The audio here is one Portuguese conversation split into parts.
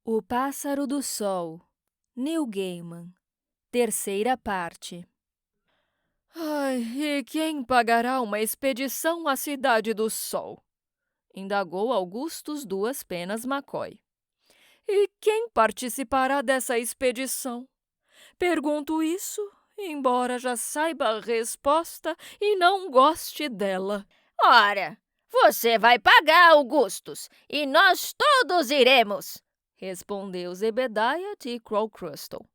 O Pássaro do Sol, Neil Gaiman. Terceira parte. Ai, e quem pagará uma expedição à Cidade do Sol? Indagou Augustus Duas Penas McCoy. E quem participará dessa expedição? Pergunto isso, embora já saiba a resposta e não goste dela. Ora, você vai pagar, Augustus, e nós todos iremos, Respondeu Zebediah T. Crowcrustle.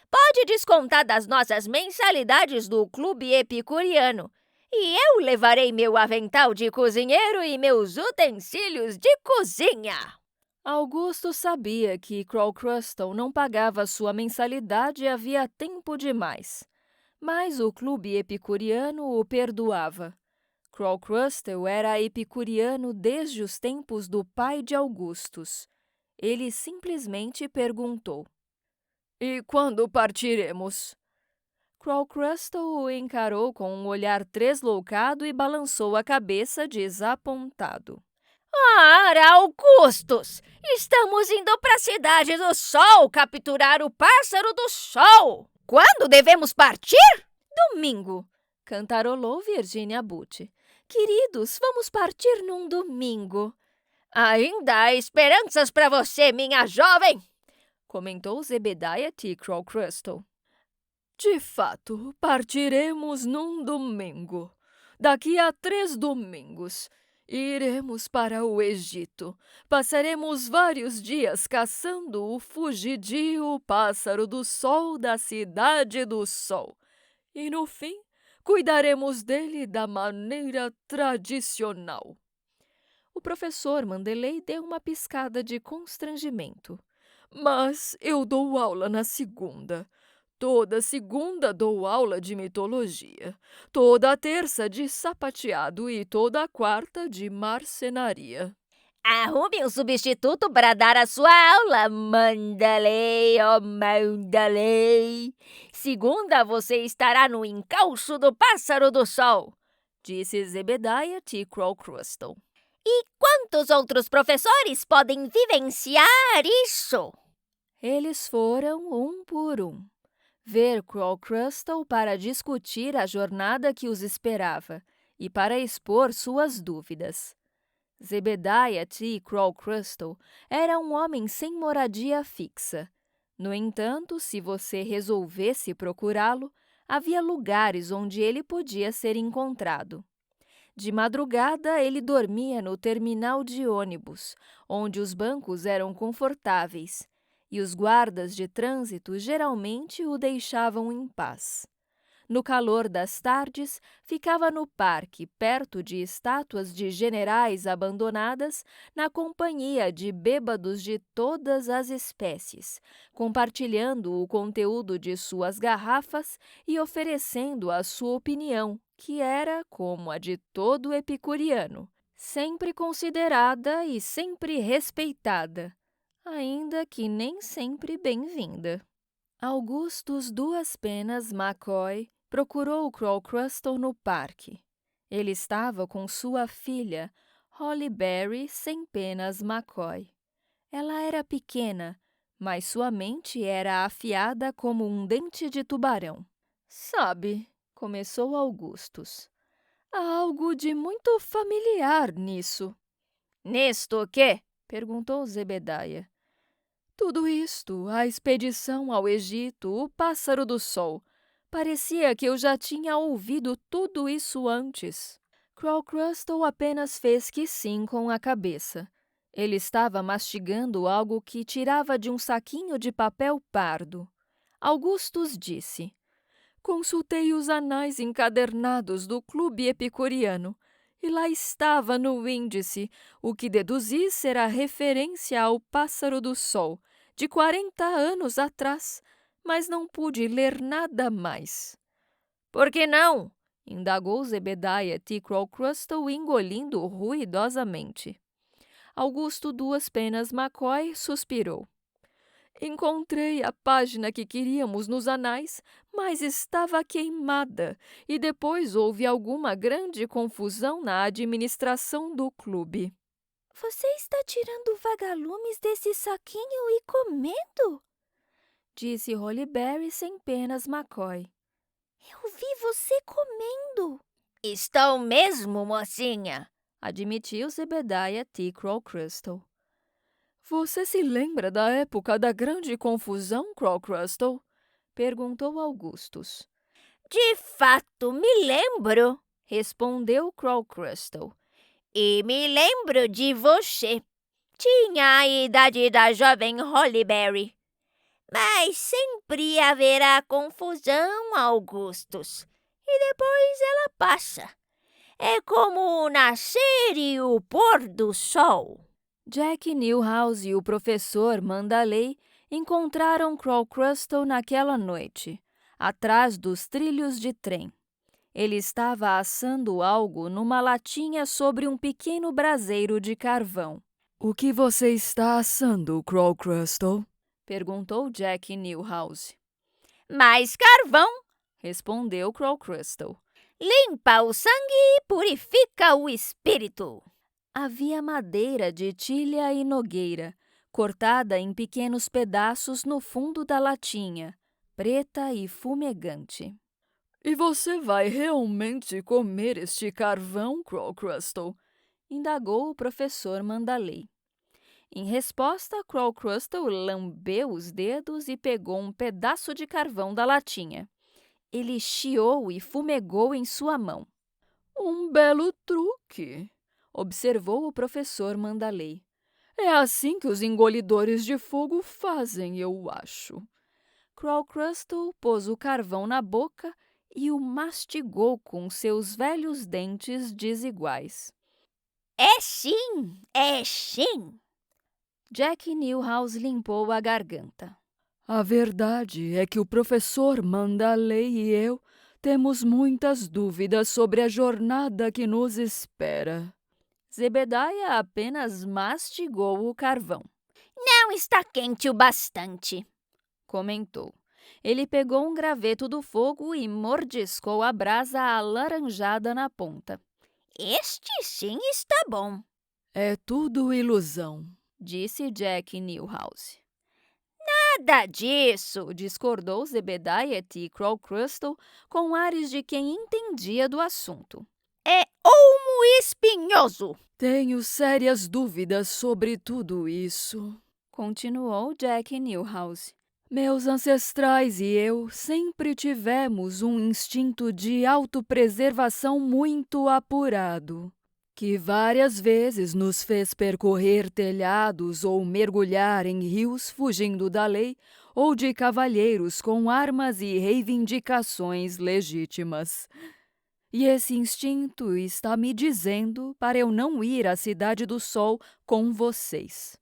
Pode descontar das nossas mensalidades do Clube Epicuriano. E eu levarei meu avental de cozinheiro e meus utensílios de cozinha. Augusto sabia que Crowcrustle não pagava sua mensalidade havia tempo demais, mas o clube epicuriano o perdoava. Crowcrustle era epicuriano desde os tempos do pai de Augustus. Ele simplesmente perguntou: "E quando partiremos?" Crowcrustle o encarou com um olhar tresloucado e balançou a cabeça desapontado. Ora, Augustus, estamos indo para a Cidade do Sol capturar o Pássaro do Sol. Quando devemos partir? Domingo, cantarolou Virginia Butt. Queridos, vamos partir num domingo. Ainda há esperanças para você, minha jovem, comentou Zebediah T. Crowcrustle. De fato, partiremos num domingo. Daqui a 3 domingos. Iremos para o Egito. Passaremos vários dias caçando o fugidio pássaro do sol da Cidade do Sol. E, no fim, cuidaremos dele da maneira tradicional. O professor Mandeley deu uma piscada de constrangimento. Mas eu dou aula na segunda. Toda segunda dou aula de mitologia, toda terça de sapateado e toda quarta de marcenaria. Arrume um substituto para dar a sua aula, Mandalay, oh Mandalay. Segunda você estará no encalço do Pássaro do Sol, disse Zebediah T. Crowcrustle. E quantos outros professores podem vivenciar isso? Eles foram um por um ver Crowcrustle para discutir a jornada que os esperava e para expor suas dúvidas. Zebediah T. Crowcrustle era um homem sem moradia fixa. No entanto, se você resolvesse procurá-lo, havia lugares onde ele podia ser encontrado. De madrugada, ele dormia no terminal de ônibus, onde os bancos eram confortáveis, e os guardas de trânsito geralmente o deixavam em paz. No calor das tardes, ficava no parque, perto de estátuas de generais abandonadas, na companhia de bêbados de todas as espécies, compartilhando o conteúdo de suas garrafas e oferecendo a sua opinião, que era como a de todo epicuriano, sempre considerada e sempre respeitada, ainda que nem sempre bem-vinda. Augustus Duas Penas McCoy procurou Crowcrustle no parque. Ele estava com sua filha, Holly Berry Sem Penas McCoy. Ela era pequena, mas sua mente era afiada como um dente de tubarão. Sabe, começou Augustus, há algo de muito familiar nisso. Nisto o quê? Perguntou Zebediah. Tudo isto, a expedição ao Egito, o Pássaro do Sol. Parecia que eu já tinha ouvido tudo isso antes. Crowcrustle apenas fez que sim com a cabeça. Ele estava mastigando algo que tirava de um saquinho de papel pardo. Augustus disse: Consultei os anais encadernados do Clube Epicuriano e lá estava no índice o que deduzi ser a referência ao Pássaro do Sol, de 40 anos atrás, mas não pude ler nada mais. Por que não? Indagou Zebediah T. Crowcrustle engolindo ruidosamente. Augusto Duas Penas McCoy suspirou. Encontrei a página que queríamos nos anais, mas estava queimada, e depois houve alguma grande confusão na administração do clube. Você está tirando vagalumes desse saquinho e comendo? Disse Hollyberry sem penas McCoy. Eu vi você comendo. Estou mesmo, mocinha, Admitiu Zebediah T. Crowcrustle. Você se lembra da época da grande confusão, Crowcrustle? Perguntou Augustus. De fato, me lembro. Respondeu Crowcrustle. E me lembro de você. Tinha a idade da jovem Hollyberry. Mas sempre haverá confusão, Augustus. E depois ela passa. É como o nascer e o pôr do sol. Jack Newhouse e o professor Mandalay encontraram Crowcrustle naquela noite, atrás dos trilhos de trem. Ele estava assando algo numa latinha sobre um pequeno braseiro de carvão. O que você está assando, Crowcrustle? Perguntou Jack Newhouse. Mais carvão. Respondeu Crowcrustle. Limpa o sangue e purifica o espírito. Havia madeira de tilha e nogueira, cortada em pequenos pedaços no fundo da latinha, preta e fumegante. E você vai realmente comer este carvão, Crowcrustle? Indagou o professor Mandalay. Em resposta, Crowcrustle lambeu os dedos e pegou um pedaço de carvão da latinha. Ele chiou e fumegou em sua mão. Um belo truque, observou o professor Mandalay. É assim que os engolidores de fogo fazem, eu acho. Crowcrustle pôs o carvão na boca e o mastigou com seus velhos dentes desiguais. É sim, é sim. Jack Newhouse limpou a garganta. A verdade é que o professor Mandalay e eu temos muitas dúvidas sobre a jornada que nos espera. Zebediah apenas mastigou o carvão. Não está quente o bastante, comentou. Ele pegou um graveto do fogo e mordiscou a brasa alaranjada na ponta. Este sim está bom. É tudo ilusão, disse Jack Newhouse. Nada disso, discordou Zebediah T. Crowcrustle com ares de quem entendia do assunto. É olmo espinhoso. Tenho sérias dúvidas sobre tudo isso, continuou Jack Newhouse. Meus ancestrais e eu sempre tivemos um instinto de autopreservação muito apurado, que várias vezes nos fez percorrer telhados ou mergulhar em rios fugindo da lei ou de cavalheiros com armas e reivindicações legítimas. E esse instinto está me dizendo para eu não ir à Cidade do Sol com vocês.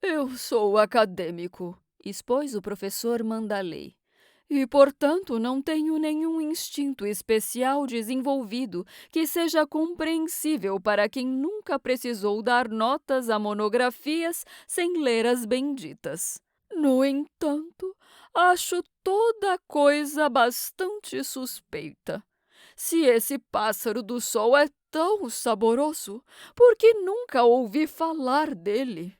Eu sou acadêmico, expôs o professor Mandalay. E, portanto, não tenho nenhum instinto especial desenvolvido que seja compreensível para quem nunca precisou dar notas a monografias sem ler as benditas. No entanto, acho toda coisa bastante suspeita. Se esse pássaro do sol é tão saboroso, por que nunca ouvi falar dele?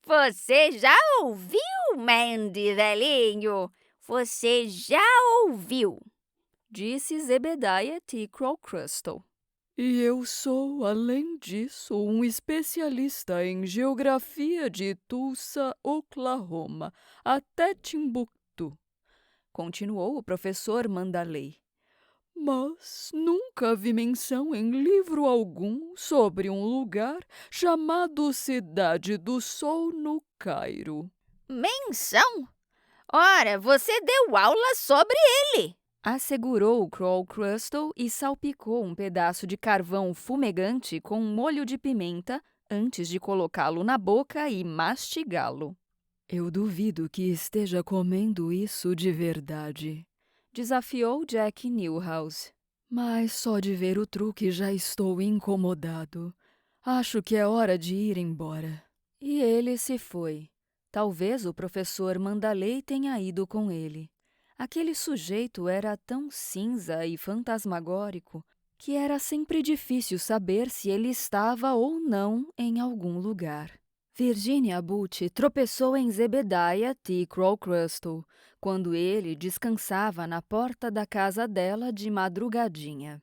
Você já ouviu, Mandy, velhinho? Você já ouviu, disse Zebediah T. Crowcrustle. E eu sou, além disso, um especialista em geografia de Tulsa, Oklahoma, até Timbuktu, continuou o professor Mandalay. Mas nunca vi menção em livro algum sobre um lugar chamado Cidade do Sol no Cairo. Menção? Ora, você deu aula sobre ele, assegurou Crowcrustle e salpicou um pedaço de carvão fumegante com um molho de pimenta antes de colocá-lo na boca e mastigá-lo. Eu duvido que esteja comendo isso de verdade, desafiou Jack Newhouse. Mas só de ver o truque já estou incomodado. Acho que é hora de ir embora. E ele se foi. Talvez o professor Mandalay tenha ido com ele. Aquele sujeito era tão cinza e fantasmagórico que era sempre difícil saber se ele estava ou não em algum lugar. Virginia Butte tropeçou em Zebediah T. Crowcrustle quando ele descansava na porta da casa dela de madrugadinha.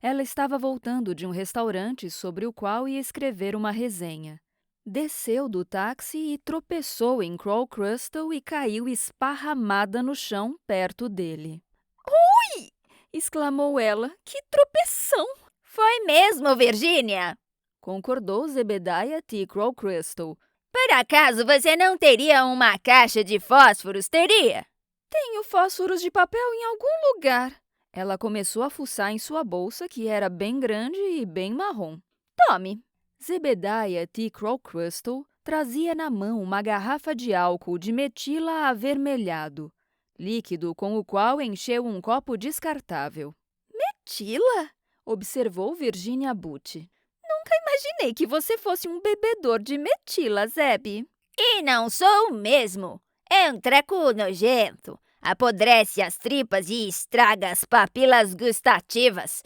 Ela estava voltando de um restaurante sobre o qual ia escrever uma resenha. Desceu do táxi e tropeçou em Crowcrustle e caiu esparramada no chão perto dele. Ui! Exclamou ela. Que tropeção! Foi mesmo, Virginia! Concordou Zebediah T. Crowcrustle. Por acaso você não teria uma caixa de fósforos, teria? Tenho fósforos de papel em algum lugar. Ela começou a fuçar em sua bolsa, que era bem grande e bem marrom. Tome! Zebediah T. Crowcrustle trazia na mão uma garrafa de álcool de metila avermelhado, líquido com o qual encheu um copo descartável. Metila? Observou Virginia Butte. Nunca imaginei que você fosse um bebedor de metila, Zeb. E não sou mesmo. É um treco nojento. Apodrece as tripas e estraga as papilas gustativas.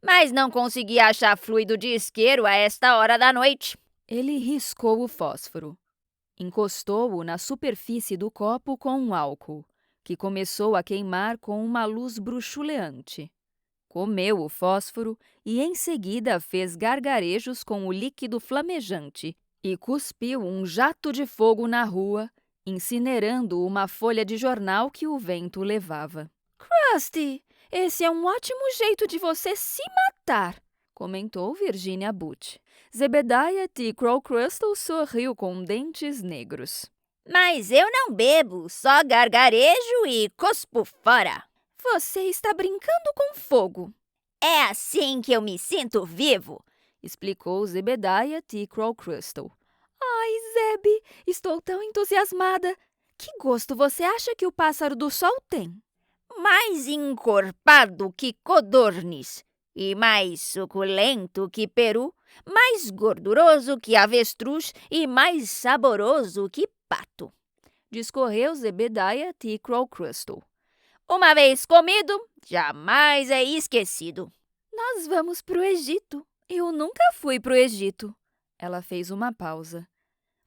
Mas não consegui achar fluido de isqueiro a esta hora da noite. Ele riscou o fósforo. Encostou-o na superfície do copo com um álcool, que começou a queimar com uma luz bruxuleante. Comeu o fósforo e em seguida fez gargarejos com o líquido flamejante e cuspiu um jato de fogo na rua, incinerando uma folha de jornal que o vento levava. Krusty, esse é um ótimo jeito de você se matar, comentou Virginia Butte. Zebediah T. Crowcrustle sorriu com dentes negros. Mas eu não bebo, só gargarejo e cuspo fora. Você está brincando com fogo. É assim que eu me sinto vivo, explicou Zebediah T. Crowcrustle. Ai, Zeb, estou tão entusiasmada. Que gosto você acha que o pássaro do sol tem? Mais encorpado que codorniz, e mais suculento que peru, mais gorduroso que avestruz e mais saboroso que pato, discorreu Zebediah T. Crowcrustle. Uma vez comido, jamais é esquecido. Nós vamos para o Egito. Eu nunca fui para o Egito. Ela fez uma pausa.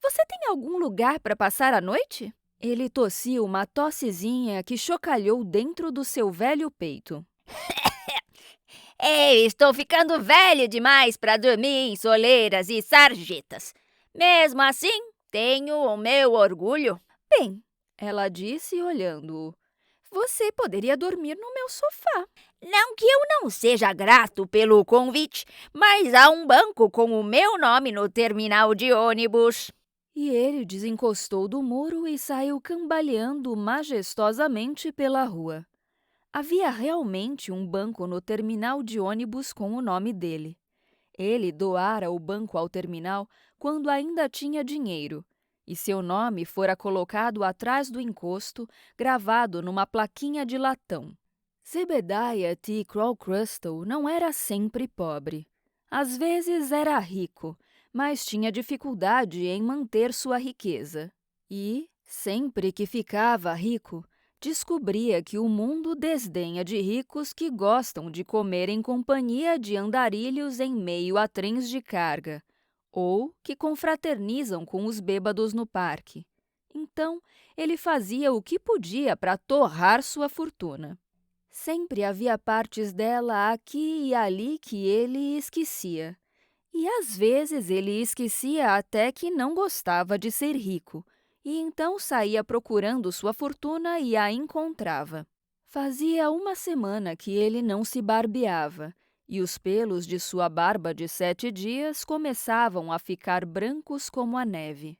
Você tem algum lugar para passar a noite? Ele tossiu uma tossezinha que chocalhou dentro do seu velho peito. Eu estou ficando velho demais para dormir em soleiras e sarjetas. Mesmo assim, tenho o meu orgulho. Bem, ela disse olhando-o. Você poderia dormir no meu sofá. Não que eu não seja grato pelo convite, mas há um banco com o meu nome no terminal de ônibus. E ele desencostou do muro e saiu cambaleando majestosamente pela rua. Havia realmente um banco no terminal de ônibus com o nome dele. Ele doara o banco ao terminal quando ainda tinha dinheiro, e seu nome fora colocado atrás do encosto, gravado numa plaquinha de latão. Zebediah T. Crowcrustle não era sempre pobre. Às vezes era rico, mas tinha dificuldade em manter sua riqueza. E, sempre que ficava rico, descobria que o mundo desdenha de ricos que gostam de comer em companhia de andarilhos em meio a trens de carga, ou que confraternizam com os bêbados no parque. Então, ele fazia o que podia para torrar sua fortuna. Sempre havia partes dela aqui e ali que ele esquecia. E às vezes ele esquecia até que não gostava de ser rico, e então saía procurando sua fortuna e a encontrava. Fazia uma semana que ele não se barbeava, e os pelos de sua barba de 7 dias começavam a ficar brancos como a neve.